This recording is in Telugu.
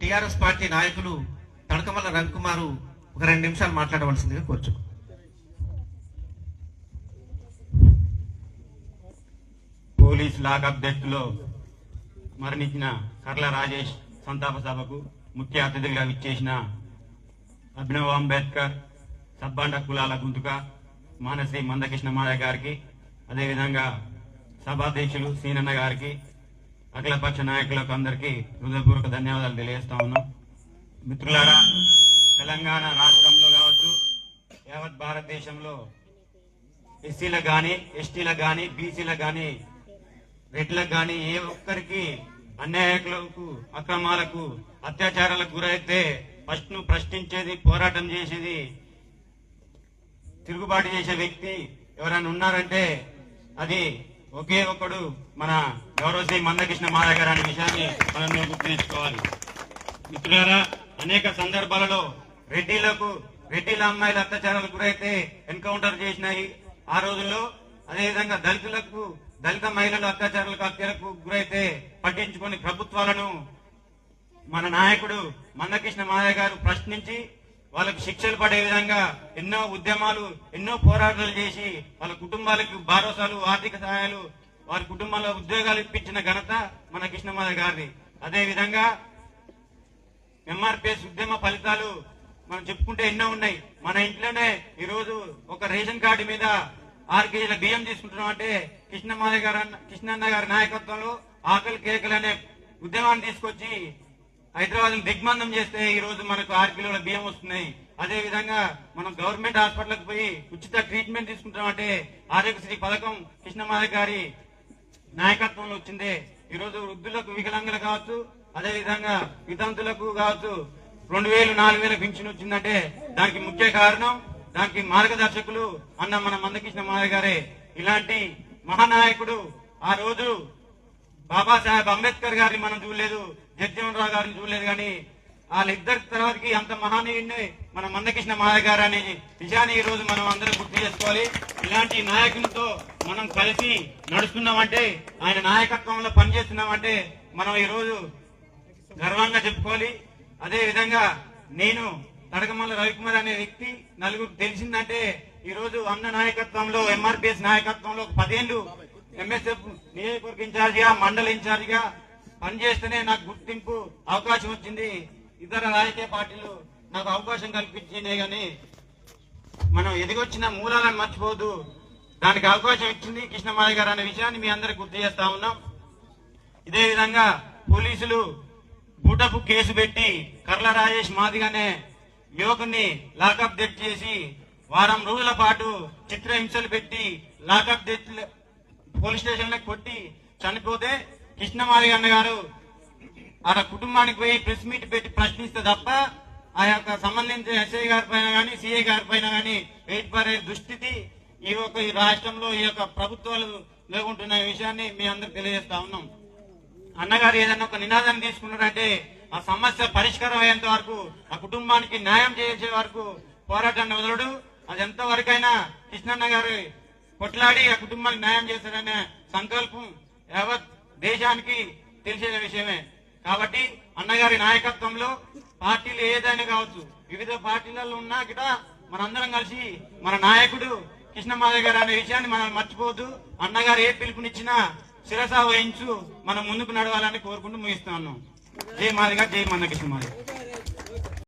టిఆర్ఎస్ పార్టీ నాయకులు తడకమల్ల రవికుమారు ఒక 2 నిమిషాలు మాట్లాడవలసిందిగా కోరుచు. పోలీస్ లాకప్ డెత్లో మరణించిన కర్ల రాజేష్ సంతాప సభకు ముఖ్య అతిథులుగా విచ్చేసిన అభినవ్ అంబేద్కర్, సబ్బండ కులాల గుంతుక మానశ్రీ మందకృష్ణ మాదయ్య గారికి, అదేవిధంగా సభాధ్యక్షులు సీనన్న గారికి, అఖిలపక్ష నాయకులకు అందరికీ హృదయపూర్వక ధన్యవాదాలు తెలియజేస్తా ఉన్నాం. మిత్రులారా, తెలంగాణ రాష్ట్రంలో కావచ్చు, యావత్ భారతదేశంలో ఎస్సీలకు కానీ, ఎస్టీలకు కానీ, బీసీలకు కానీ, రెడ్లకు కానీ ఏ ఒక్కరికి అన్యాయకులకు, అక్రమాలకు, అత్యాచారాలకు గురైతే ఫస్ట్ ను ప్రశ్నించేది, పోరాటం చేసేది, తిరుగుబాటు చేసే వ్యక్తి ఎవరైనా ఉన్నారంటే అది ఒకే ఒక్కడు మన గౌరవశ్రీ మందకృష్ణ మాదయ్య గారు అనే విషయాన్ని మనం గుర్తుంచుకోవాలి. మిత్రులారా, అనేక సందర్భాలలో రెడ్డిల అమ్మాయిల అత్యాచారాలకు గురైతే ఎన్కౌంటర్ చేసినాయి ఆ రోజుల్లో. అదేవిధంగా దళిత మహిళల అత్యాచారాలకు, హత్యలకు గురైతే పట్టించుకొని ప్రభుత్వాలను మన నాయకుడు మందకృష్ణ మాదయ్య గారు ప్రశ్నించి వాళ్ళకు శిక్షలు పడే విధంగా ఎన్నో ఉద్యమాలు, ఎన్నో పోరాటాలు చేసి వాళ్ళ కుటుంబాలకు భరోసాలు, ఆర్థిక సహాయాలు, వారి కుటుంబాల్లో ఉద్యోగాలు ఇప్పించిన ఘనత మన కృష్ణ మాదయ్య గారిది. అదేవిధంగా ఎంఆర్పిఎస్ ఉద్యమ ఫలితాలు మనం చెప్పుకుంటే ఎన్నో ఉన్నాయి. మన ఇంట్లోనే ఈరోజు ఒక రేషన్ కార్డు మీద 6 కేజీల బియ్యం తీసుకుంటున్నాం అంటే కృష్ణన్న గారి నాయకత్వంలో ఆకలి కేకలు అనే ఉద్యమాన్ని తీసుకొచ్చి హైదరాబాద్ దిగ్బంధం చేస్తే ఈ రోజు మనకు 6 కిలోల బియ్యం వస్తున్నాయి. అదే విధంగా మనం గవర్నమెంట్ హాస్పిటల్కి పోయి ఉచిత ట్రీట్మెంట్ తీసుకుంటాం అంటే ఆరోగ్యశ్రీ పథకం కృష్ణమాదయ్య గారి నాయకత్వంలో వచ్చిందే. ఈ రోజు వృద్ధులకు, వికలాంగులు కావచ్చు, అదే విధంగా వితంతులకు కావచ్చు 2000, 4000 పింఛన్ వచ్చిందంటే దానికి ముఖ్య కారణం, దానికి మార్గదర్శకులు అన్న మన మందకృష్ణ మాదయ్య గారే. ఇలాంటి మహానాయకుడు ఆ రోజు బాబాసాహెబ్ అంబేద్కర్ గారిని మనం చూడలేదు, జగజ్జీవన్ రావు గారిని చూడలేదు, కానీ వాళ్ళిద్దరి తర్వాతకి అంత మహానీయుడిని మన మందకృష్ణ మాదయ్య గారు అనే విషయాన్ని ఈ రోజు మనం అందరం గుర్తు చేసుకోవాలి. ఇలాంటి నాయకులతో మనం కలిసి నడుస్తున్నామంటే, ఆయన నాయకత్వంలో పనిచేస్తున్నామంటే మనం ఈ రోజు గర్వంగా చెప్పుకోవాలి. అదే విధంగా నేను తడకమల్ల రవికుమార్ అనే వ్యక్తి నలుగురు తెలిసిందంటే ఈ రోజు అన్న నాయకత్వంలో, ఎంఆర్పిఎస్ నాయకత్వంలో 10 ఏళ్లు ఎంఎస్ఎఫ్ నియోజకవర్గ ఇన్ఛార్జిగా, మండల ఇన్ఛార్జిగా పనిచేస్తేనే నాకు గుర్తింపు, అవకాశం వచ్చింది. ఇతర రాజకీయ పార్టీలు నాకు అవకాశం కల్పించినాయి, కానీ మనం ఎదిగొచ్చిన మూలాలను మర్చిపోదు. దానికి అవకాశం ఇచ్చింది కృష్ణమాదయ్య గారు అనే విషయాన్ని మీ అందరికి గుర్తు చేస్తా ఉన్నాం. ఇదే విధంగా పోలీసులు బూటపు కేసు పెట్టి కర్ల రాజేష్ మాదిగానే యువకుని లాకప్ డెత్ చేసి వారం రోజుల పాటు చిత్రహింసలు పెట్టి లాకప్ డెత్ పోలీస్ స్టేషన్ లో కొట్టి చనిపోతే కృష్ణమాదయ్య అన్న గారు ఆ కుటుంబానికి పోయి ప్రెస్ మీట్ పెట్టి ప్రశ్నిస్తే తప్ప ఆ యొక్క సంబంధించిన ఎస్ఐ గారి పైన కానీ, సిఐ గారి పైన కానీ వెయిట్ పడే దుస్థితి ఈ రాష్ట్రంలో ఈ యొక్క ప్రభుత్వాలు లేకుంటున్న విషయాన్ని మీ అందరికి తెలియజేస్తా ఉన్నాం. అన్నగారు ఏదన్నా ఒక నినాదాన్ని తీసుకున్నారంటే ఆ సమస్య పరిష్కారం అయ్యేంత వరకు, ఆ కుటుంబానికి న్యాయం చేసే వరకు పోరాటాన్ని వదలడు. అది ఎంతవరకైనా కృష్ణన్న గారు కొట్లాడి ఆ కుటుంబానికి న్యాయం చేస్తారనే సంకల్పం యావత్ దేశానికి తెలిసిన విషయమే. కాబట్టి అన్నగారి నాయకత్వంలో పార్టీలు ఏదైనా కావచ్చు, వివిధ పార్టీలలో ఉన్నా గిట మనందరం కలిసి మన నాయకుడు కృష్ణమాదయ్య గారు అనే విషయాన్ని మనం మర్చిపోవద్దు. అన్నగారు ఏ పిలుపునిచ్చినా శిరస వహించు మనం ముందుకు నడవాలని కోరుకుంటూ ముగిస్తా ఉన్నాం. జై మాదిగా, జై మందకృష్ణ మాదయ్య.